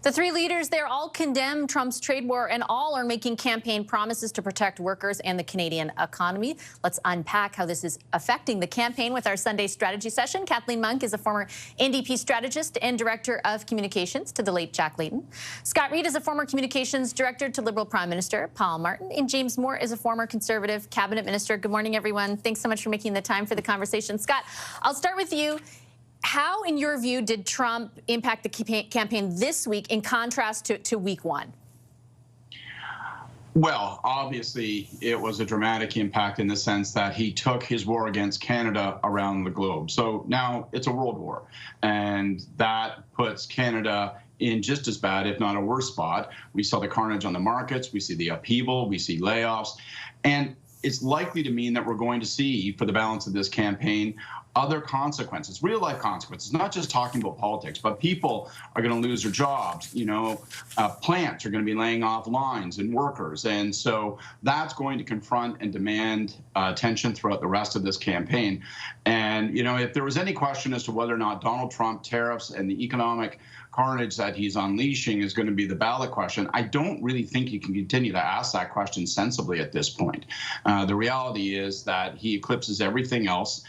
The three leaders there all condemn Trump's trade war and all are making campaign promises to protect workers and the Canadian economy. Let's unpack how this is affecting the campaign with our Sunday strategy session. Kathleen Monk is a former NDP strategist and director of communications to the late Jack Layton. Scott Reid is a former communications director to Liberal Prime Minister Paul Martin. And James Moore is a former Conservative cabinet minister. Good morning, everyone. Thanks so much for making the time for the conversation. Scott, I'll start with you. How, in your view, did Trump impact the campaign this week in contrast to week one? Well, obviously, it was a dramatic impact in the sense that he took his war against Canada around the globe. So now it's a world war, and that puts Canada in just as bad, if not a worse spot. We saw the carnage on the markets, we see the upheaval, we see layoffs, and it's likely to mean that we're going to see, for the balance of this campaign, other consequences, real life consequences, not just talking about politics, but people are going to lose their jobs. Plants are going to be laying off lines and workers. And so that's going to confront and demand attention throughout the rest of this campaign. And, if there was any question as to whether or not Donald Trump tariffs and the economic carnage that he's unleashing is going to be the ballot question, I don't really think you can continue to ask that question sensibly at this point. The reality is that he eclipses everything else.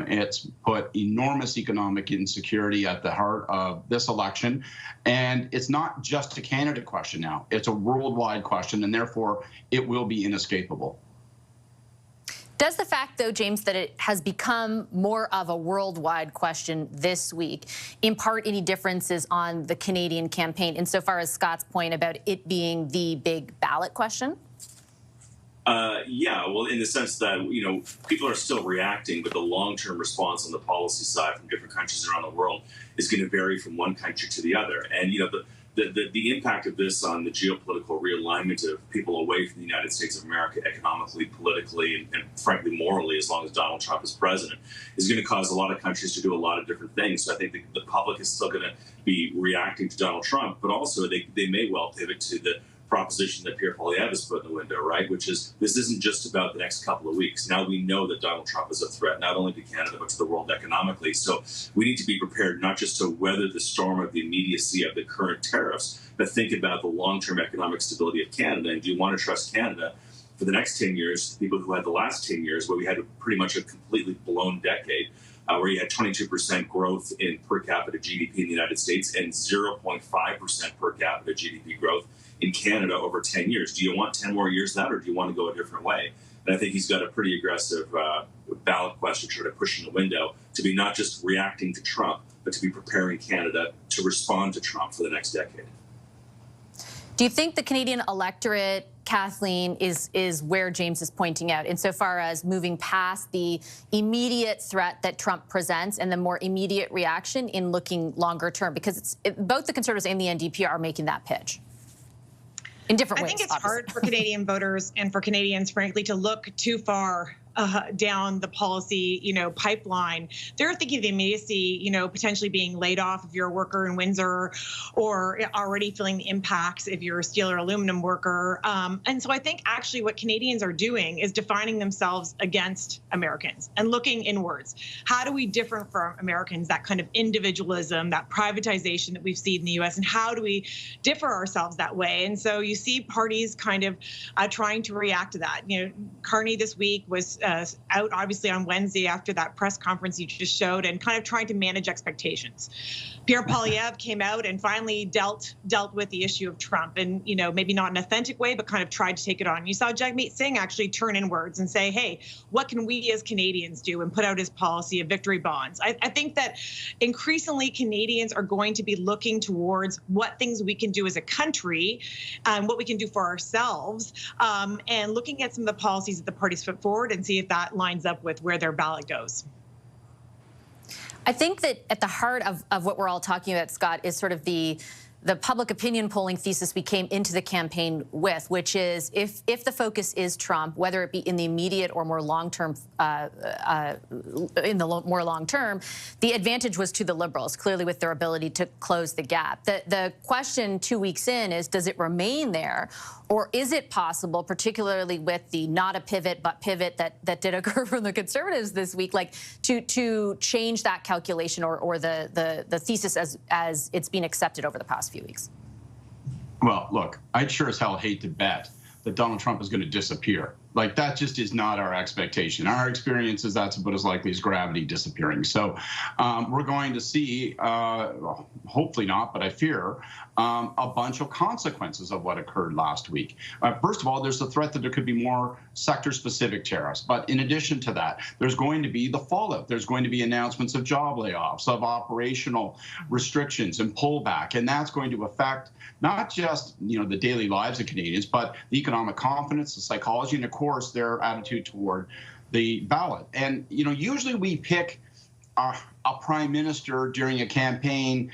It's put enormous economic insecurity at the heart of this election. And it's not just a Canada question now. It's a worldwide question, and therefore it will be inescapable. Does the fact, though, James, that it has become more of a worldwide question this week impart any differences on the Canadian campaign, insofar as Scott's point about it being the big ballot question? Yeah, well, in the sense that, people are still reacting, but the long-term response on the policy side from different countries around the world is going to vary from one country to the other. And, the impact of this on the geopolitical realignment of people away from the United States of America economically, politically, and frankly, morally, as long as Donald Trump is president, is going to cause a lot of countries to do a lot of different things. So I think the public is still going to be reacting to Donald Trump, but also they may well pivot to the proposition that Pierre Poilievre has put in the window, right? Which is, this isn't just about the next couple of weeks. Now we know that Donald Trump is a threat, not only to Canada, but to the world economically. So we need to be prepared not just to weather the storm of the immediacy of the current tariffs, but think about the long-term economic stability of Canada. And do you want to trust Canada for the next 10 years, people who had the last 10 years, where we had pretty much a completely blown decade, where you had 22% growth in per capita GDP in the United States and 0.5% per capita GDP growth in Canada over 10 years. Do you want 10 more years of that, or do you want to go a different way? And I think he's got a pretty aggressive ballot question sort of pushing the window to be not just reacting to Trump, but to be preparing Canada to respond to Trump for the next decade. Do you think the Canadian electorate, Kathleen, is where James is pointing out, insofar as moving past the immediate threat that Trump presents and the more immediate reaction in looking longer term? Because both the Conservatives and the NDP are making that pitch in different ways. I think it's hard for Canadian voters and for Canadians, frankly, to look too far down the policy, pipeline. They're thinking of the immediacy, potentially being laid off if you're a worker in Windsor, or already feeling the impacts if you're a steel or aluminum worker. And so I think actually what Canadians are doing is defining themselves against Americans and looking inwards. How do we differ from Americans, that kind of individualism, that privatization that we've seen in the US, and how do we differ ourselves that way? And so you see parties kind of trying to react to that. Carney this week was out obviously on Wednesday after that press conference you just showed, and kind of trying to manage expectations. Pierre Poilievre came out and finally dealt with the issue of Trump, and maybe not in an authentic way, but kind of tried to take it on. You saw Jagmeet Singh actually turn inwards and say, hey, what can we as Canadians do, and put out his policy of victory bonds. I think that increasingly Canadians are going to be looking towards what things we can do as a country, and what we can do for ourselves, and looking at some of the policies that the parties put forward and see if that lines up with where their ballot goes. I think that at the heart of what we're all talking about, Scott, is sort of the public opinion polling thesis we came into the campaign with, which is if the focus is Trump, whether it be in the immediate or more long-term, more long-term, the advantage was to the Liberals, clearly with their ability to close the gap. The question 2 weeks in is, does it remain there, or is it possible, particularly with the not a pivot but pivot that did occur from the Conservatives this week, like to change that calculation or the thesis as it's been accepted over the past few few weeks? Well, look, I'd sure as hell hate to bet that Donald Trump is going to disappear. Like, that just is not our expectation. Our experience is that's about as likely as gravity disappearing. So we're going to see, hopefully not, but I fear, a bunch of consequences of what occurred last week. First of all, there's the threat that there could be more sector-specific tariffs. But in addition to that, there's going to be the fallout. There's going to be announcements of job layoffs, of operational restrictions and pullback. And that's going to affect not just, the daily lives of Canadians, but the economic confidence, the psychology, and of course, their attitude toward the ballot. And, usually we pick a prime minister during a campaign,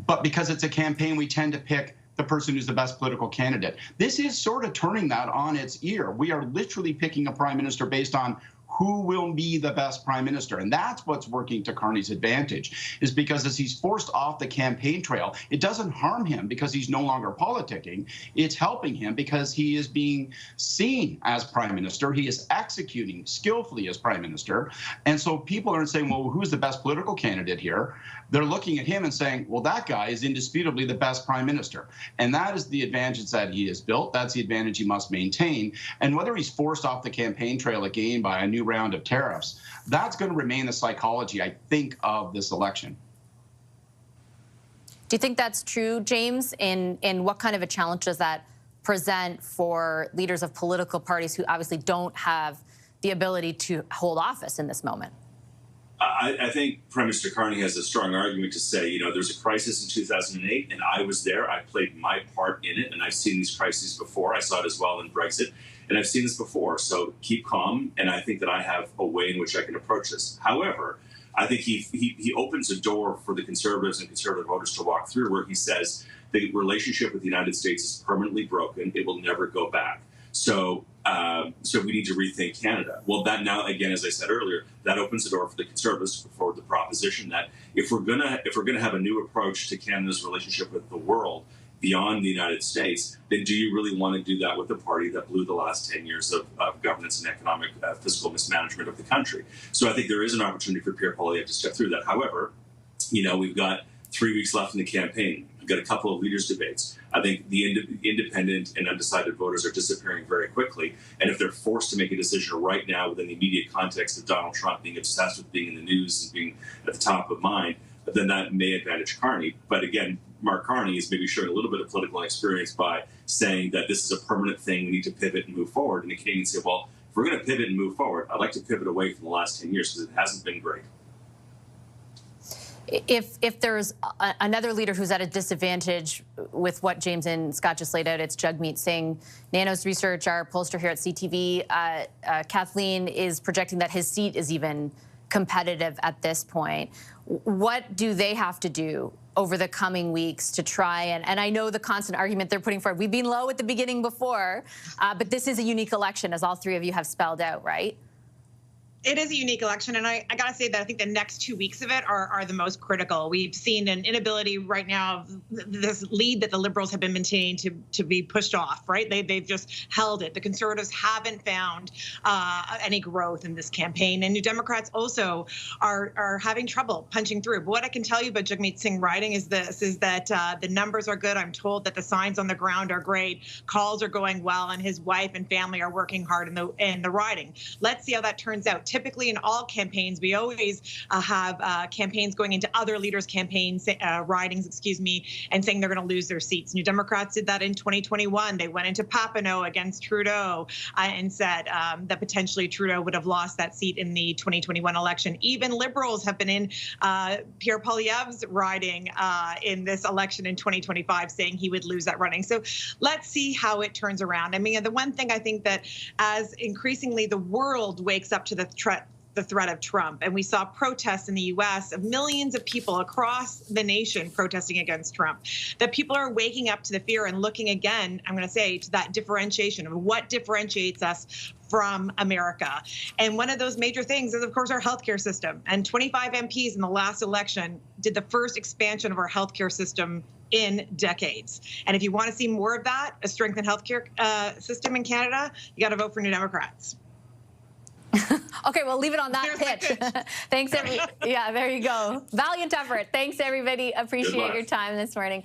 but because it's a campaign, we tend to pick the person who's the best political candidate. This is sort of turning that on its ear. We are literally picking a prime minister based on who will be the best prime minister. And that's what's working to Carney's advantage, is because as he's forced off the campaign trail, it doesn't harm him because he's no longer politicking. It's helping him because he is being seen as prime minister. He is executing skillfully as prime minister. And so people aren't saying, well, who's the best political candidate here? They're looking at him and saying, well, that guy is indisputably the best prime minister. And that is the advantage that he has built. That's the advantage he must maintain. And whether he's forced off the campaign trail again by a new round of tariffs, that's going to remain the psychology, I think, of this election. Do you think that's true, James? And what kind of a challenge does that present for leaders of political parties who obviously don't have the ability to hold office in this moment? I think Prime Minister Carney has a strong argument to say, there's a crisis in 2008, and I was there. I played my part in it, and I've seen these crises before. I saw it as well in Brexit, and I've seen this before. So keep calm, and I think that I have a way in which I can approach this. However, I think he opens a door for the Conservatives and Conservative voters to walk through, where he says the relationship with the United States is permanently broken. It will never go back. So we need to rethink Canada. Well, that now, again, as I said earlier, that opens the door for the Conservatives to put forward the proposition that if we're gonna have a new approach to Canada's relationship with the world beyond the United States, then do you really want to do that with a party that blew the last 10 years of governance and economic fiscal mismanagement of the country? So I think there is an opportunity for Pierre Poilievre to step through that. However, we've got 3 weeks left in the campaign. We've got a couple of leaders' debates. I think the independent and undecided voters are disappearing very quickly. And if they're forced to make a decision right now within the immediate context of Donald Trump being obsessed with being in the news and being at the top of mind, then that may advantage Carney. But again, Mark Carney is maybe showing a little bit of political experience by saying that this is a permanent thing. We need to pivot and move forward. And the Canadians say, well, if we're going to pivot and move forward, I'd like to pivot away from the last 10 years because it hasn't been great. If there's another leader who's at a disadvantage with what James and Scott just laid out, it's Jagmeet Singh. Nanos Research, our pollster here at CTV, Kathleen, is projecting that his seat is even competitive at this point. What do they have to do over the coming weeks to try and I know the constant argument they're putting forward, we've been low at the beginning before, but this is a unique election, as all three of you have spelled out, right? It is a unique election, and I got to say that I think the next 2 weeks of it are the most critical. We've seen an inability right now of this lead that the Liberals have been maintaining to be pushed off, right? They've just held it. The Conservatives haven't found any growth in this campaign, and New Democrats also are having trouble punching through. But what I can tell you about Jagmeet Singh riding is that the numbers are good. I'm told that the signs on the ground are great, calls are going well, and his wife and family are working hard in the riding. Let's see how that turns out. Typically in all campaigns, we always have campaigns going into other leaders' campaigns, ridings, and saying they're going to lose their seats. New Democrats did that in 2021. They went into Papineau against Trudeau and said that potentially Trudeau would have lost that seat in the 2021 election. Even Liberals have been in Pierre Poilievre's riding in this election in 2025, saying he would lose that running. So let's see how it turns around. I mean, the one thing I think that as increasingly the world wakes up to the threat of Trump. And we saw protests in the U.S. of millions of people across the nation protesting against Trump, that people are waking up to the fear and looking again, I'm going to say, to that differentiation of what differentiates us from America. And one of those major things is, of course, our healthcare system. And 25 MPs in the last election did the first expansion of our healthcare system in decades. And if you want to see more of that, a strengthened healthcare system in Canada, you got to vote for New Democrats. Okay, we'll leave it on that pitch. Thanks, yeah, there you go. Valiant effort. Thanks, everybody. Appreciate your time this morning.